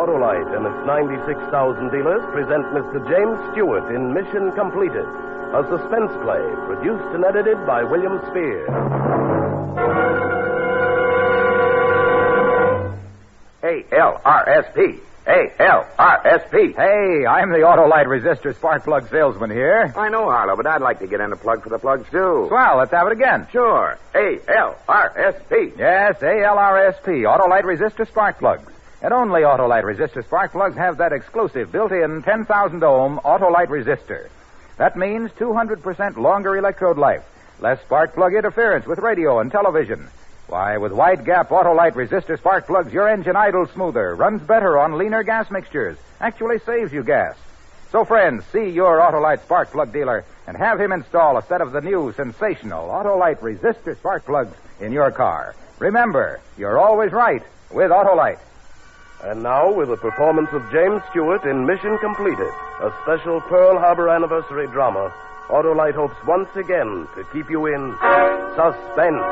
Autolite and its 96,000 dealers present Mr. James Stewart in Mission Completed, a suspense play produced and edited by William Spears. A-L-R-S-P. A-L-R-S-P. Hey, I'm the Autolite resistor spark plug salesman here. I know, Harlow, but I'd like to get in a plug for the plugs, too. Swell, let's have it again. Sure. A-L-R-S-P. Yes, A-L-R-S-P, Autolite resistor spark plugs. And only Autolite resistor spark plugs have that exclusive built-in 10,000 ohm Autolite resistor. That means 200% longer electrode life, less spark plug interference with radio and television. Why, with wide-gap Autolite resistor spark plugs, your engine idles smoother, runs better on leaner gas mixtures, actually saves you gas. So, friends, see your Autolite spark plug dealer and have him install a set of the new sensational Autolite resistor spark plugs in your car. Remember, you're always right with Autolite. And now, with the performance of James Stewart in Mission Completed, a special Pearl Harbor anniversary drama, Autolite hopes once again to keep you in suspense.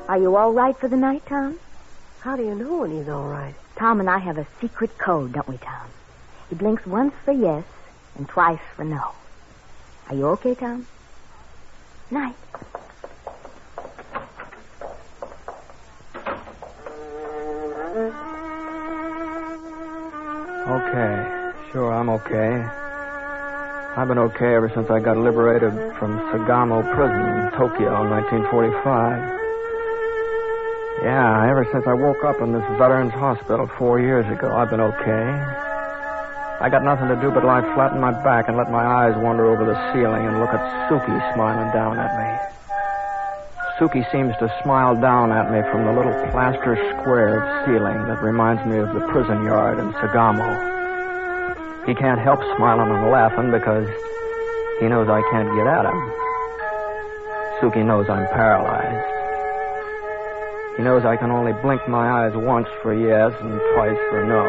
Are you all right for the night, Tom? How do you know when he's all right? Tom and I have a secret code, don't we, Tom? He blinks once for yes and twice for no. Are you okay, Tom? Night. Okay. Sure, I'm okay. I've been okay ever since I got liberated from Sagamo Prison in Tokyo in 1945. Yeah, ever since I woke up in this Veterans Hospital 4 years ago, I've been okay. I got nothing to do but lie flat on my back and let my eyes wander over the ceiling and look at Suki smiling down at me. Suki seems to smile down at me from the little plaster square of ceiling that reminds me of the prison yard in Sagamo. He can't help smiling and laughing because he knows I can't get at him. Suki knows I'm paralyzed. He knows I can only blink my eyes once for yes and twice for no.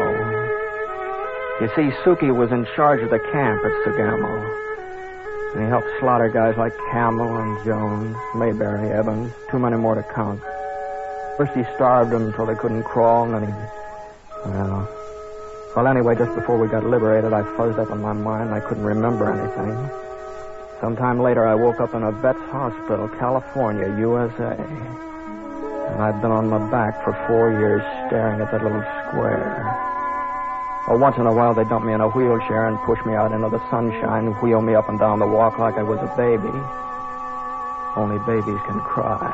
You see, Suki was in charge of the camp at Sagamo. And he helped slaughter guys like Campbell and Jones, Mayberry, Evans, too many more to count. First he starved them until they couldn't crawl, and then he... Well, anyway, just before we got liberated, I fuzzed up in my mind and I couldn't remember anything. Sometime later, I woke up in a vet's hospital, California, USA. And I've been on my back for 4 years staring at that little square. Well, once in a while, they dump me in a wheelchair and push me out into the sunshine and wheel me up and down the walk like I was a baby. Only babies can cry.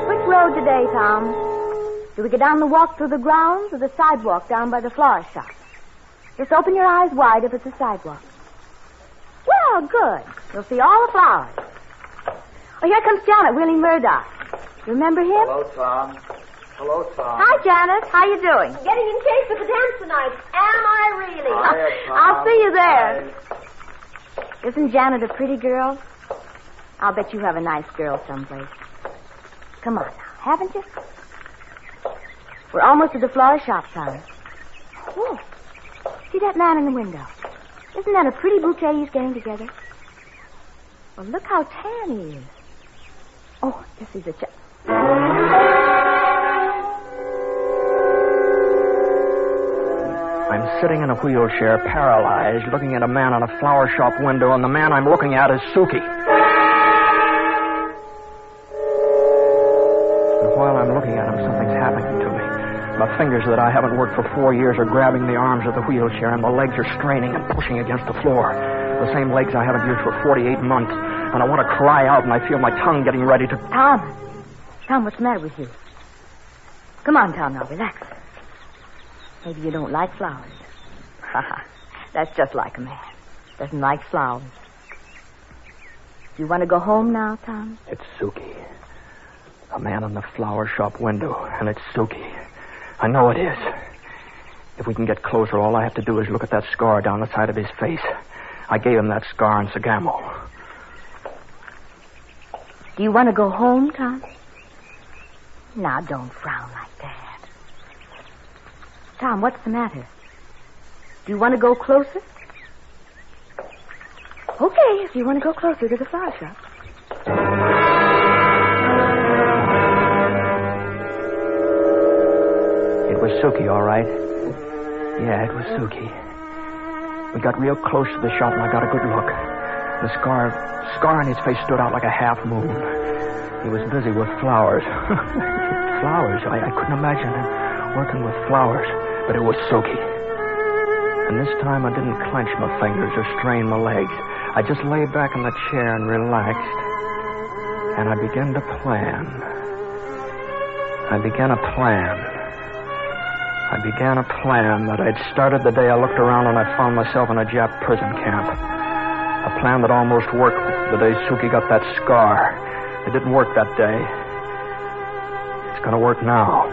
Which road today, Tom? Do we go down the walk through the grounds or the sidewalk down by the flower shop? Just open your eyes wide if it's a sidewalk. Well, good. You'll see all the flowers. Oh, here comes Janet Willie Murdoch. You remember him? Hello, Tom. Hello, Tom. Hi, Janet. How you doing? Getting in shape for the dance tonight. Am I really? Hiya, Tom. I'll see you there. Isn't Janet a pretty girl? I'll bet you have a nice girl someplace. Come on now, haven't you? We're almost at the flower shop, Tom. Oh, see that man in the window? Isn't that a pretty bouquet he's getting together? Well, look how tan he is. Oh, yes, he's a I'm sitting in a wheelchair, paralyzed, looking at a man on a flower shop window, and the man I'm looking at is Suki. And while I'm looking at him, something's happening to me. My fingers that I haven't worked for 4 years are grabbing the arms of the wheelchair, and my legs are straining and pushing against the floor. The same legs I haven't used for 48 months. And I want to cry out, and I feel my tongue getting ready to... Tom, what's the matter with you? Come on, Tom, now, relax. Maybe you don't like flowers. That's just like a man. Doesn't like flowers. Do you want to go home now, Tom? It's Suki. A man in the flower shop window, and it's Suki. I know it is. If we can get closer, all I have to do is look at that scar down the side of his face. I gave him that scar in Sagamo. Do you want to go home, Tom? Now, don't frown like that. Tom, what's the matter? Do you want to go closer? Okay, if you want to go closer to the flower shop. It was Suki, all right. Yeah, it was Suki. We got real close to the shop, and I got a good look. The scar on his face stood out like a half moon. He was busy with flowers. Flowers? I couldn't imagine him working with flowers, but it was Suki. And this time I didn't clench my fingers or strain my legs. I just lay back in the chair and relaxed. And I began to plan. I began a plan that I'd started the day I looked around and I found myself in a Jap prison camp. A plan that almost worked the day Suki got that scar. It didn't work that day. It's going to work now.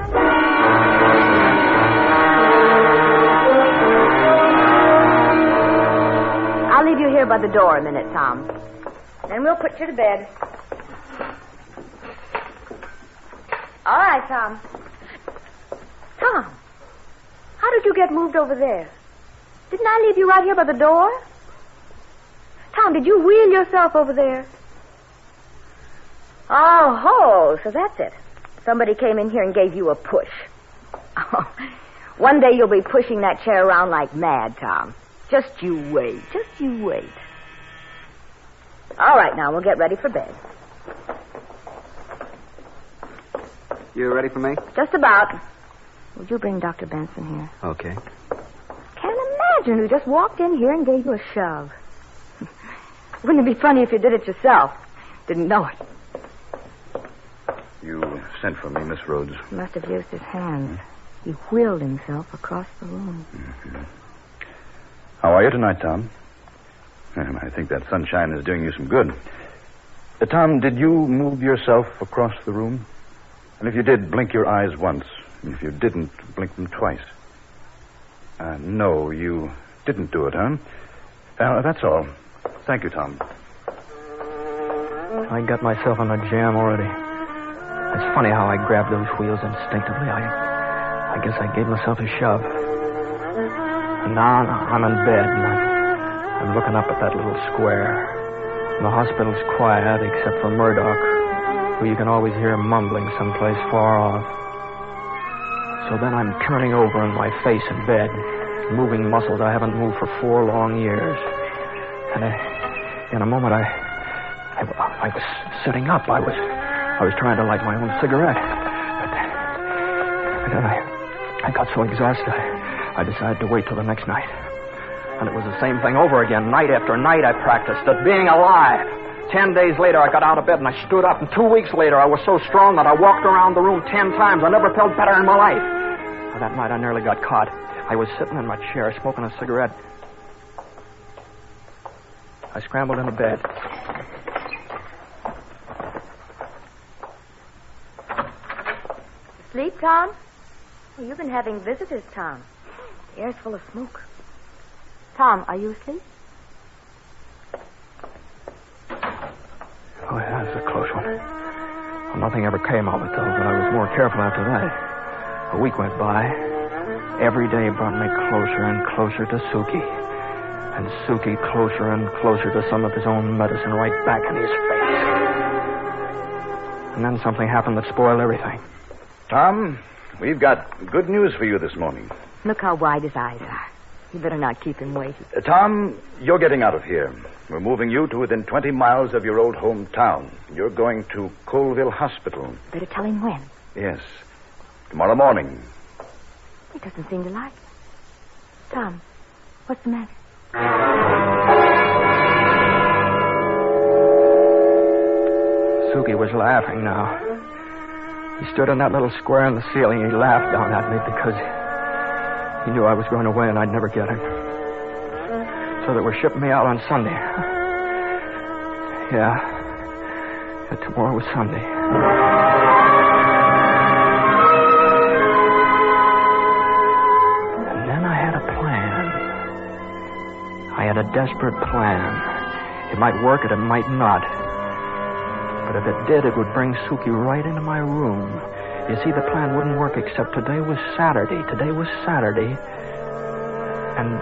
I'll leave you here by the door a minute, Tom. Then we'll put you to bed. All right, Tom. Tom, how did you get moved over there? Didn't I leave you right here by the door? Tom, did you wheel yourself over there? Oh, so that's it. Somebody came in here and gave you a push. Oh, one day you'll be pushing that chair around like mad, Tom. Just you wait. All right, now, we'll get ready for bed. You ready for me? Just about. Would you bring Dr. Benson here? Okay. Can't imagine who just walked in here and gave you a shove. Wouldn't it be funny if you did it yourself? Didn't know it. You sent for me, Miss Rhodes. He must have used his hands. He wheeled himself across the room. Mm-hmm. How are you tonight, Tom? I think that sunshine is doing you some good. Tom, did you move yourself across the room? And if you did, blink your eyes once. And if you didn't, blink them twice. No, you didn't do it, huh? That's all. Thank you, Tom. I got myself in a jam already. It's funny how I grabbed those wheels instinctively. I guess I gave myself a shove. And now I'm in bed, and I'm looking up at that little square. And the hospital's quiet, except for Murdoch, who you can always hear mumbling someplace far off. So then I'm turning over in my face in bed, moving muscles I haven't moved for 4 long years. And in a moment, I was sitting up. I was trying to light my own cigarette. But then I got so exhausted, I decided to wait till the next night. And it was the same thing over again. Night after night, I practiced at being alive. 10 days later, I got out of bed and I stood up. And 2 weeks later, I was so strong that I walked around the room 10 times. I never felt better in my life. Well, that night, I nearly got caught. I was sitting in my chair, smoking a cigarette. I scrambled into bed. Sleep, Tom? Oh, you've been having visitors, Tom. The air's full of smoke. Tom, are you asleep? Oh, yeah, that's a close one. Well, nothing ever came of it, though, but I was more careful after that. A week went by. Every day brought me closer and closer to Suki. And Suki closer and closer to some of his own medicine right back in his face. And then something happened that spoiled everything. Tom, we've got good news for you this morning. Look how wide his eyes are. You better not keep him waiting. Tom, you're getting out of here. We're moving you to within 20 miles of your old hometown. You're going to Colville Hospital. Better tell him when. Yes. Tomorrow morning. He doesn't seem to like it. Tom, what's the matter? Suki was laughing now. He stood in that little square in the ceiling. He laughed down at me because he knew I was going away and I'd never get him. So they were shipping me out on Sunday. Yeah. Tomorrow was Sunday. And then I had a plan. I had a desperate plan. It might work and it might not. But if it did, it would bring Suki right into my room. You see, the plan wouldn't work except today was Saturday. Today was Saturday. And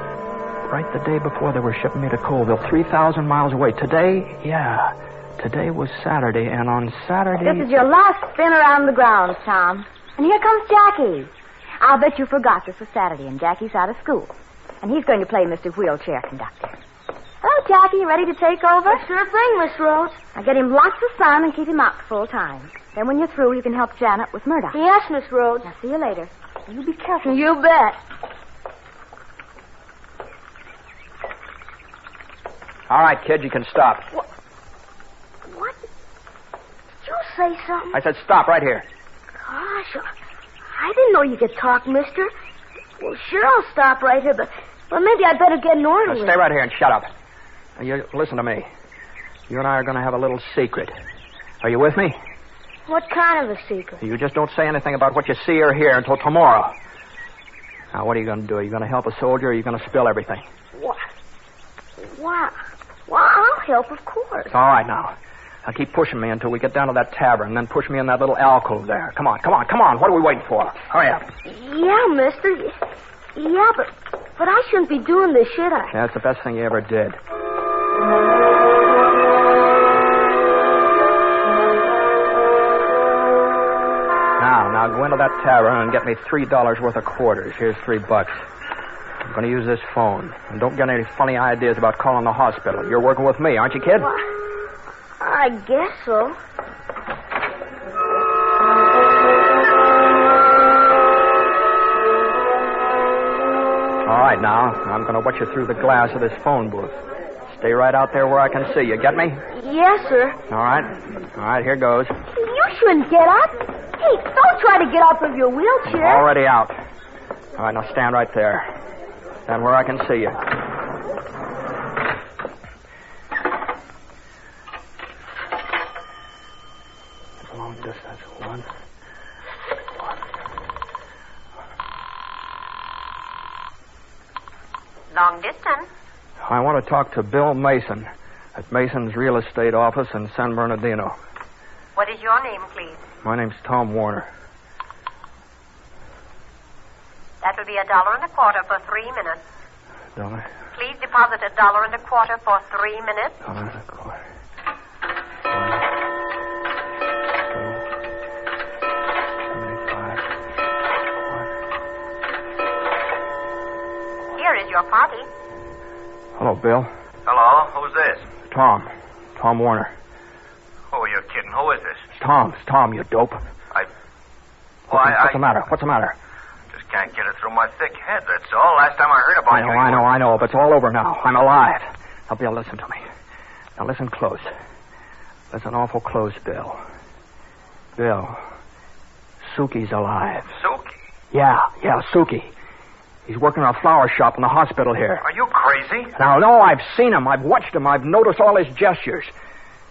Right the day before they were shipping me to Colville, 3,000 miles away. Today, yeah. Today was Saturday, and on Saturday... This is your last spin around the grounds, Tom. And here comes Jackie. I'll bet you forgot this was Saturday, and Jackie's out of school. And he's going to play Mr. Wheelchair Conductor. Hello, Jackie. Ready to take over? Sure thing, Miss Rhodes. Now get him lots of sun and keep him out full time. Then when you're through, you can help Janet with Murdoch. Yes, Miss Rhodes. Now see you later. You be careful. You bet. All right, kid, you can stop. What? Did you say something? I said stop right here. Gosh, I didn't know you could talk, mister. Well, sure, I'll stop right here, but maybe I'd better get an order. Now, stay right here and shut up. Now, you listen to me. You and I are going to have a little secret. Are you with me? What kind of a secret? You just don't say anything about what you see or hear until tomorrow. Now, what are you going to do? Are you going to help a soldier, or are you going to spill everything? What? Why? Well, I'll help, of course. All right, now. Now, keep pushing me until we get down to that tavern, then push me in that little alcove there. Come on. What are we waiting for? Hurry up. Yeah, mister. Yeah, but I shouldn't be doing this, should I? That's the best thing you ever did. Now, go into that tavern and get me $3 worth of quarters. Here's $3. I'm going to use this phone. And don't get any funny ideas about calling the hospital. You're working with me, aren't you, kid? Well, I guess so. All right, now. I'm going to watch you through the glass of this phone booth. Stay right out there where I can see you. Get me? Yes, sir. All right. All right, here goes. You shouldn't get up. Hey, don't try to get up of your wheelchair. I'm already out. All right, now stand right there. Stand where I can see you. Long distance. One. Long distance. I want to talk to Bill Mason at Mason's real estate office in San Bernardino. What is your name, please? My name's Tom Warner. That will be $1.25 for 3 minutes. $1. Please deposit $1.25 for 3 minutes. $1.25. Here is your party. Hello, Bill. Hello, who's this? Tom Warner. Oh, you're kidding. Who is this? It's Tom, you dope. What's the matter? What's the matter? Just can't get it through my thick head, that's all. Last time I heard about you... I know, but it's all over now. I'm alive. Now, Bill, listen to me. Now, listen close. Listen awful close, Bill. Bill, Suki's alive. Suki? Yeah, Suki. He's working in a flower shop in the hospital here. Are you crazy? Now, no, I've seen him. I've watched him. I've noticed all his gestures.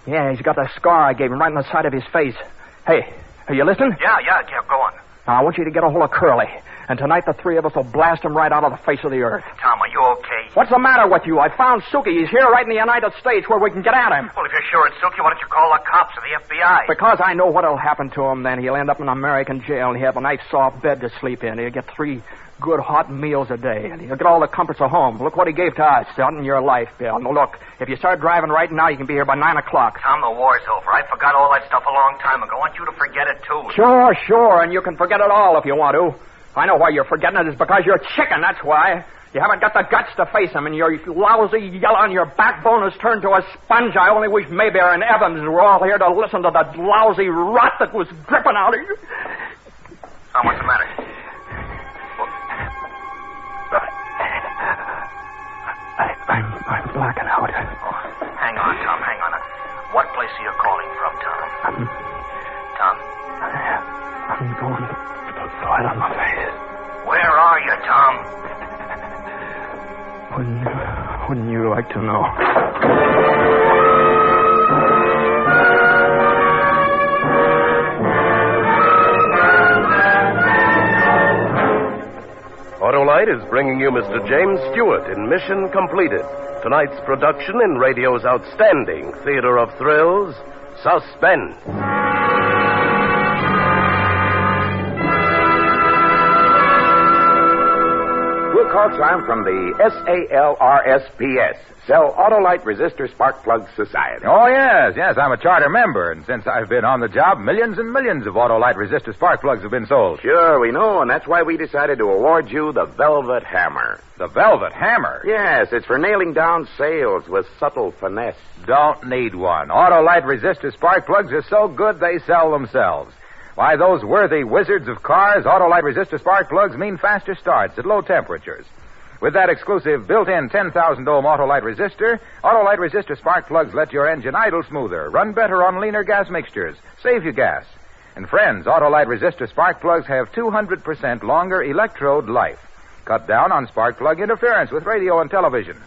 Yeah, he's got that scar I gave him right in the side of his face. Hey, are you listening? Yeah, go on. Now, I want you to get a hold of Curly. And tonight the three of us will blast him right out of the face of the earth. Tom, are you okay? What's the matter with you? I found Suki. He's here right in the United States where we can get at him. Well, if you're sure it's Suki, why don't you call the cops or the FBI? Because I know what'll happen to him then. He'll end up in an American jail and he'll have a nice soft bed to sleep in. He'll get 3 good hot meals a day, and he'll get all the comforts of home. Look what he gave to us out in your life, Bill. Now, look, if you start driving right now, you can be here by 9 o'clock. Tom, the war's over. I forgot all that stuff a long time ago. I want you to forget it, too. Sure, and you can forget it all if you want to. I know why you're forgetting it. It's because you're chicken, that's why. You haven't got the guts to face him, and your lousy yellow on your backbone has turned to a sponge. I only wish Mayberry and Evans were all here to listen to the lousy rot that was dripping out of you. Tom, what's the matter? I'm blacking out. Oh, hang on, Tom, hang on. What place are you calling from, Tom? Tom? I'm going flat on my face. Where are you, Tom? Wouldn't you like to know? Autolite is bringing you Mr. James Stewart in Mission Completed. Tonight's production in radio's outstanding theater of thrills, Suspense. With call time from the SALRSPS, Sell Autolite Resistor Spark Plug Society. Oh, yes, I'm a charter member, and since I've been on the job, millions and millions of Autolite resistor spark plugs have been sold. Sure, we know, and that's why we decided to award you the Velvet Hammer. The Velvet Hammer? Yes, it's for nailing down sales with subtle finesse. Don't need one. Autolite resistor spark plugs are so good they sell themselves. Why, those worthy wizards of cars, Autolite resistor spark plugs mean faster starts at low temperatures. With that exclusive built-in 10,000 ohm Autolite resistor spark plugs let your engine idle smoother, run better on leaner gas mixtures, save you gas. And friends, Autolite resistor spark plugs have 200% longer electrode life. Cut down on spark plug interference with radio and television.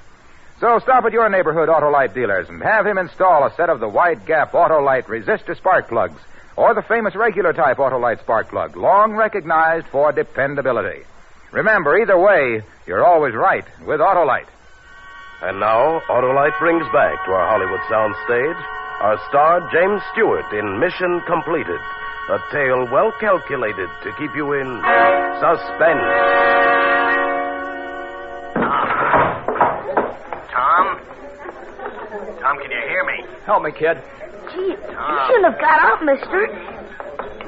So stop at your neighborhood Autolite dealers and have him install a set of the wide-gap Autolite resistor spark plugs or the famous regular type Autolite spark plug, long recognized for dependability. Remember, either way, you're always right with Autolite. And now, Autolite brings back to our Hollywood soundstage our star, James Stewart, in Mission Completed, a tale well calculated to keep you in suspense. Tom, can you hear me? Help me, kid. Gee, you shouldn't have got up, mister.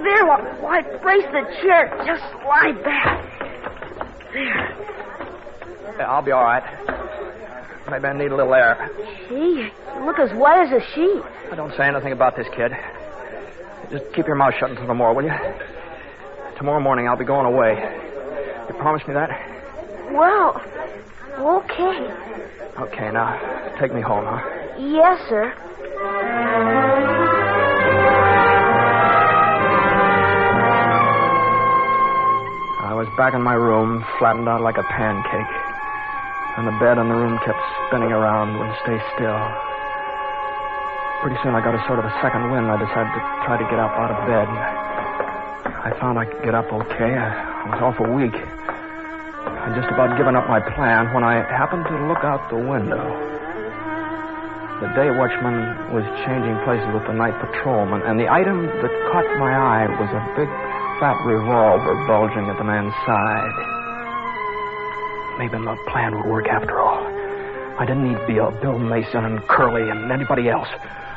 There, why, brace the chair. Just lie back. There. Yeah, I'll be all right. Maybe I need a little air. Gee, you look as white as a sheet. Don't say anything about this, kid. Just keep your mouth shut until tomorrow, will you? Tomorrow morning I'll be going away. You promise me that? Well, okay. Okay, now, take me home, huh? Yes, sir. I was back in my room, flattened out like a pancake. And the bed in the room kept spinning around, wouldn't stay still. Pretty soon I got a sort of a second wind. I decided to try to get up out of bed. I found I could get up okay. I was awful weak. I'd just about given up my plan when I happened to look out the window. The day watchman was changing places with the night patrolman, and the item that caught my eye was a big, fat revolver bulging at the man's side. Maybe my plan would work after all. I didn't need Bill Mason and Curly and anybody else.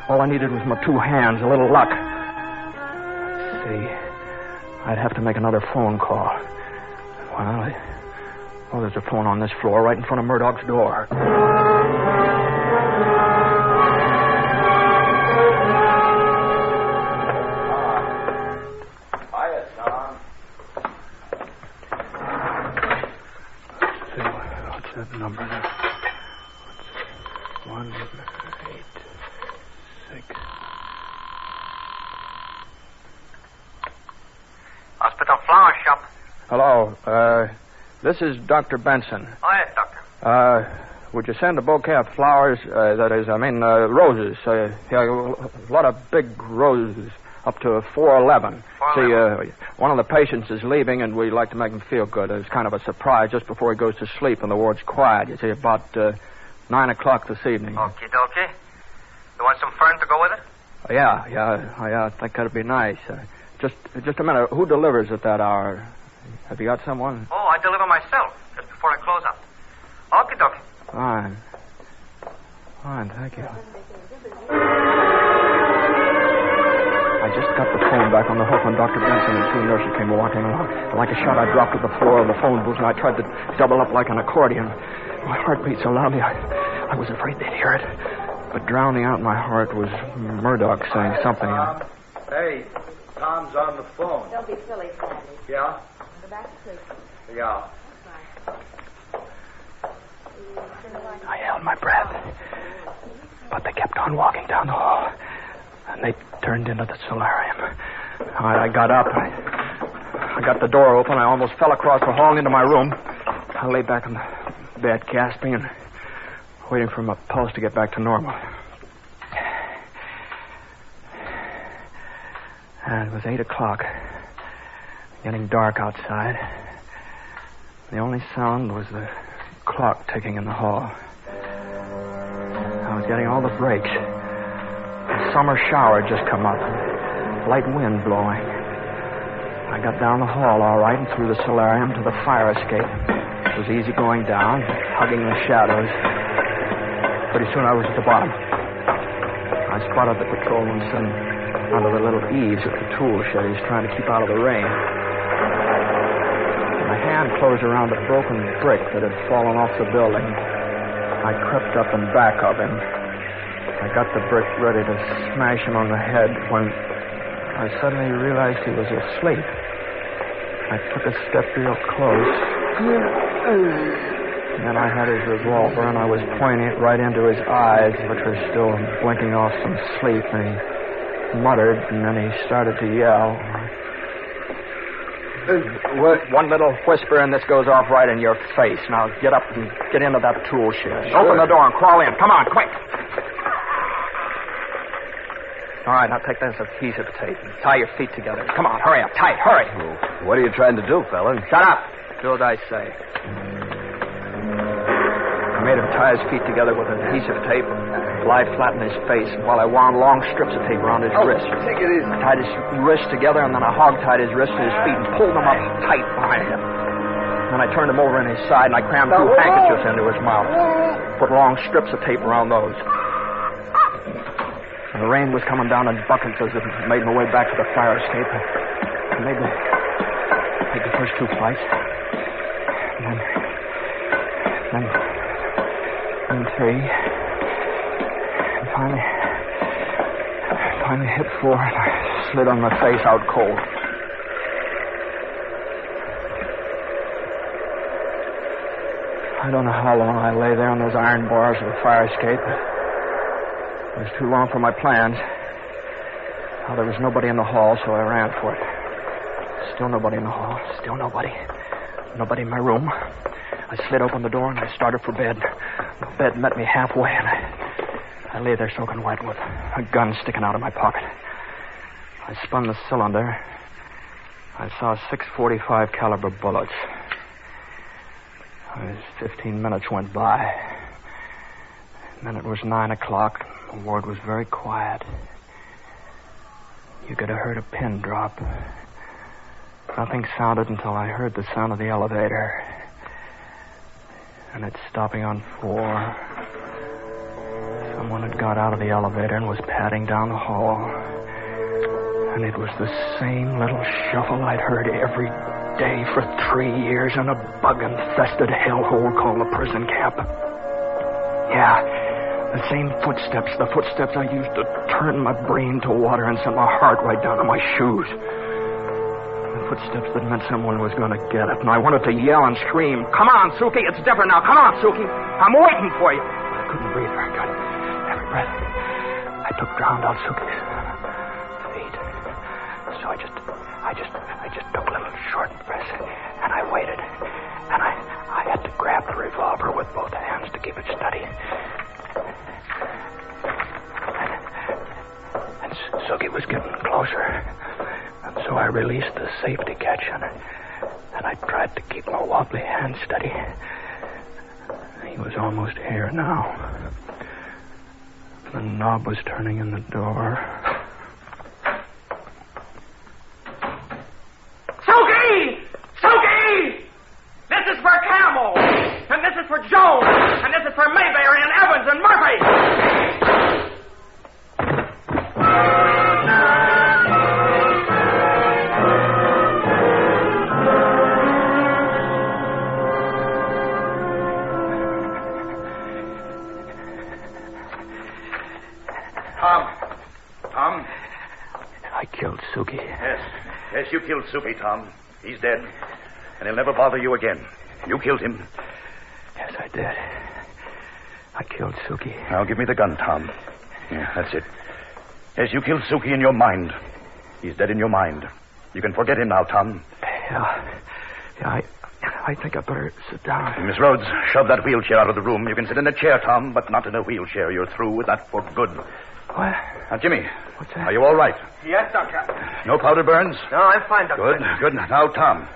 All I needed was my two hands, a little luck. Let's see. I'd have to make another phone call. Well, there's a phone on this floor right in front of Murdoch's door. Hiya, Tom. What's that number there? 186. Hospital flower shop. Hello. This is Dr. Benson. Oh, yes, doctor. Would you send a bouquet of flowers? Roses. A lot of big roses up to 411. 411. See, one of the patients is leaving, and we'd like to make him feel good. It's kind of a surprise just before he goes to sleep, and the ward's quiet. You see, about 9 o'clock this evening. Okie dokie. You want some fern to go with it? Yeah, I think that'd be nice. Just a minute. Who delivers at that hour? Have you got someone? Oh, I deliver myself just before I close up. Okie dokie. Fine, thank you. I just got the phone back on the hook when Dr. Benson and two nurses came walking along. Like a shot, I dropped to the floor of the phone booth, and I tried to double up like an accordion. My heart beat so loudly, I was afraid they'd hear it. But drowning out my heart was Murdoch saying something. Hey, Tom's on the phone. Don't be silly, Sandy. Yeah? Go back to sleep. Yeah. I held my breath. But they kept on walking down the hall. And they turned into the solarium. I got up. I got the door open. I almost fell across the hall into my room. I lay back in the bed, gasping and waiting for my pulse to get back to normal. And it was 8 o'clock. Getting dark outside. The only sound was the clock ticking in the hall. I was getting all the breaks. A summer shower had just come up. Light wind blowing. I got down the hall all right and through the solarium to the fire escape. was easy going down, hugging the shadows. Pretty soon I was at the bottom. I spotted the patrolman sitting under the little eaves of the tool shed. He's trying to keep out of the rain. My hand closed around a broken brick that had fallen off the building. I crept up in back of him. I got the brick ready to smash him on the head when I suddenly realized he was asleep. I took a step real close. And then I had his revolver, and I was pointing it right into his eyes, which were still blinking off some sleep, and he muttered, and then he started to yell. One little whisper, and this goes off right in your face. Now get up and get into that tool shed. Sure. Open the door and crawl in. Come on, quick. All right, now take this adhesive tape and tie your feet together. Come on, hurry up. Tight, hurry. What are you trying to do, fella? Shut up. Do as I say. I made him tie his feet together with adhesive tape and lie flat in his face while I wound long strips of tape around his wrist. Take it easy. I tied his wrist together, and then I hog-tied his wrist to his feet and pulled them up tight behind him. Then I turned him over on his side, and I crammed 2 handkerchiefs into his mouth. Put long strips of tape around those. And the rain was coming down in buckets as I made my way back to the fire escape. I made the first 2 flights. And then 3. And finally hit 4, and I slid on my face out cold. I don't know how long I lay there on those iron bars of the fire escape. It was too long for my plans. Well, there was nobody in the hall, so I ran for it. Still nobody in the hall. Still nobody. Nobody in my room. I slid open the door and I started for bed. The bed met me halfway, and I lay there soaking wet with a gun sticking out of my pocket. I spun the cylinder. I saw 6.45 caliber bullets. 15 minutes went by. And then it was 9 o'clock. The ward was very quiet. You could have heard a pin drop. Nothing sounded until I heard the sound of the elevator. And it's stopping on 4. Someone had got out of the elevator and was padding down the hall. And it was the same little shuffle I'd heard every day for 3 years in a bug-infested hellhole called the prison camp. Yeah, the same footsteps, the footsteps I used to turn my brain to water and send my heart right down to my shoes. The footsteps that meant someone was going to get it, and I wanted to yell and scream, "Come on, Suki, it's different now. Come on, Suki. I'm waiting for you." I couldn't breathe very good. Every breath, I took drowned out Suki's feet. So I just took little short breaths, and I waited. And I had to grab the revolver with both hands to keep it steady. And Suki was getting closer. And so I released the safety catch, and I tried to keep my wobbly hand steady. He was almost here now. The knob was turning in the door. Suki! Suki! This is for Camel! And this is for Jones! And this is for Mayberry and Evans and Murphy! Tom? I killed Suki. Yes, you killed Suki, Tom. He's dead. And he'll never bother you again. You killed him. Yes, I did. I killed Suki. Now, give me the gun, Tom. Yeah, that's it. Yes, you killed Suki in your mind. He's dead in your mind. You can forget him now, Tom. Yeah, I think I better sit down. Miss Rhodes, shove that wheelchair out of the room. You can sit in a chair, Tom, but not in a wheelchair. You're through with that for good. What? Now, Jimmy. What's that? Are you all right? Yes, Doctor. No powder burns? No, I'm fine, Doctor. Good. Now, Tom.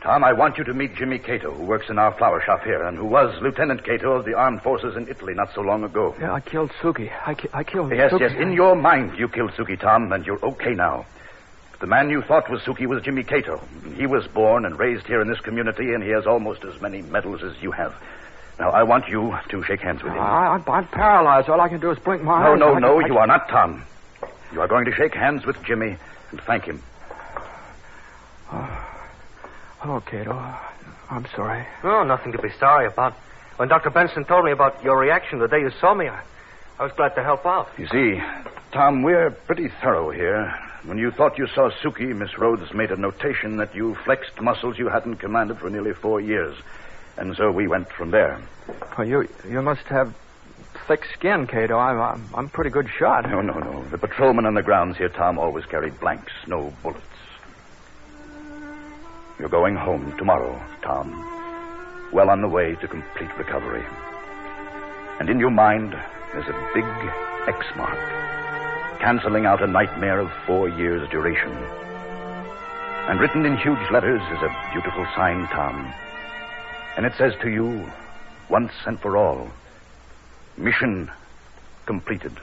Tom, I want you to meet Jimmy Cato, who works in our flower shop here, and who was Lieutenant Cato of the armed forces in Italy not so long ago. Yeah, I killed Suki. I killed Yes, Suki. yes. In your mind, you killed Suki, Tom, and you're okay now. The man you thought was Suki was Jimmy Cato. He was born and raised here in this community, and he has almost as many medals as you have. Now, I want you to shake hands with him. I'm paralyzed. All I can do is blink my eyes. No, you are not Tom. You are going to shake hands with Jimmy and thank him. Oh, Cato. I'm sorry. Oh, nothing to be sorry about. When Dr. Benson told me about your reaction the day you saw me, I was glad to help out. You see, Tom, we're pretty thorough here. When you thought you saw Suki, Miss Rhodes made a notation that you flexed muscles you hadn't commanded for nearly 4 years. And so we went from there. Well, you must have thick skin, Cato. I'm a pretty good shot. No. The patrolmen on the grounds here, Tom, always carried blanks, no bullets. You're going home tomorrow, Tom. Well on the way to complete recovery. And in your mind, there's a big X mark, canceling out a nightmare of 4 years' duration. And written in huge letters is a beautiful sign, Tom. And it says to you, once and for all, mission completed.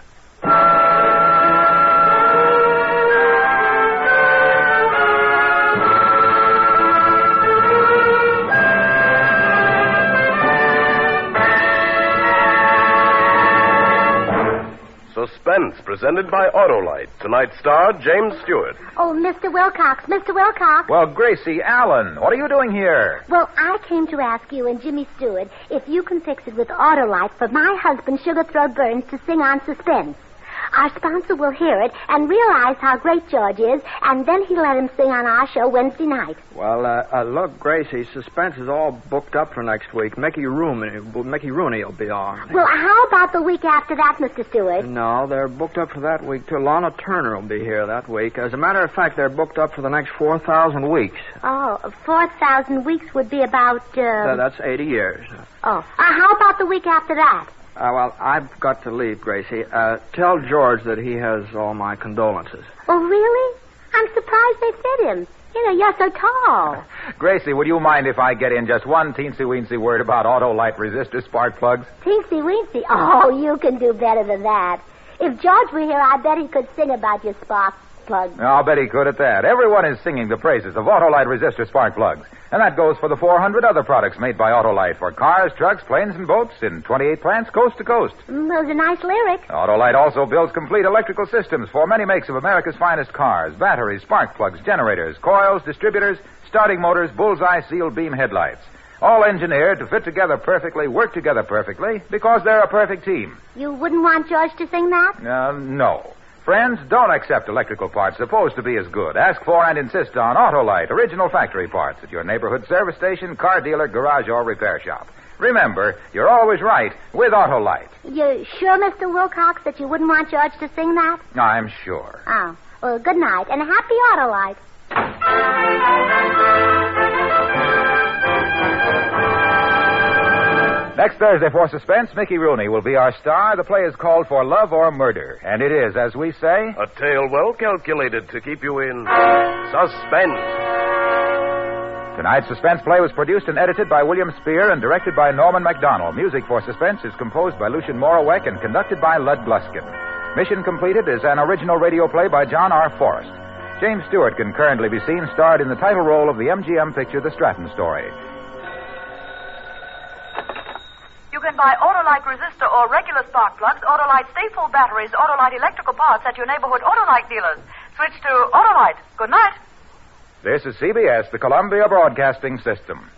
Suspense, presented by Autolite. Tonight's star, James Stewart. Oh, Mr. Wilcox, Mr. Wilcox. Well, Gracie Allen, what are you doing here? Well, I came to ask you and Jimmy Stewart if you can fix it with Autolite for my husband, Sugar Throat Burns, to sing on Suspense. Our sponsor will hear it and realize how great George is, and then he'll let him sing on our show Wednesday night. Well, look, Gracie, Suspense is all booked up for next week. Mickey Rooney will be on. Well, how about the week after that, Mr. Stewart? No, they're booked up for that week, too. Lana Turner will be here that week. As a matter of fact, they're booked up for the next 4,000 weeks. Oh, 4,000 weeks would be about, That's 80 years. Oh. How about the week after that? Well, I've got to leave, Gracie. Tell George that he has all my condolences. Oh, really? I'm surprised they fit him. You know, you're so tall. Gracie, would you mind if I get in just one teensy-weensy word about Autolite resistor spark plugs? Teensy-weensy? Oh, you can do better than that. If George were here, I bet he could sing about your spark plugs. I'll bet he could at that. Everyone is singing the praises of Autolite resistor spark plugs. And that goes for the 400 other products made by Autolite for cars, trucks, planes, and boats in 28 plants coast to coast. Those are nice lyrics. Autolite also builds complete electrical systems for many makes of America's finest cars, batteries, spark plugs, generators, coils, distributors, starting motors, bullseye sealed beam headlights. All engineered to fit together perfectly, work together perfectly, because they're a perfect team. You wouldn't want George to sing that? No. Friends, don't accept electrical parts supposed to be as good. Ask for and insist on Autolite, original factory parts at your neighborhood service station, car dealer, garage, or repair shop. Remember, you're always right with Autolite. You sure, Mr. Wilcox, that you wouldn't want George to sing that? I'm sure. Oh. Well, good night, and happy Autolite. Next Thursday for Suspense, Mickey Rooney will be our star. The play is called For Love or Murder, and it is, as we say, a tale well calculated to keep you in suspense. Tonight's Suspense play was produced and edited by William Spear and directed by Norman MacDonald. Music for Suspense is composed by Lucien Moraweck and conducted by Lud Gluskin. Mission Completed is an original radio play by John R. Forrest. James Stewart can currently be seen starred in the title role of the MGM picture The Stratton Story. You can buy Autolite resistor or regular spark plugs, Autolite stay-full batteries, Autolite electrical parts at your neighborhood Autolite dealers. Switch to Autolite. Good night. This is CBS, the Columbia Broadcasting System.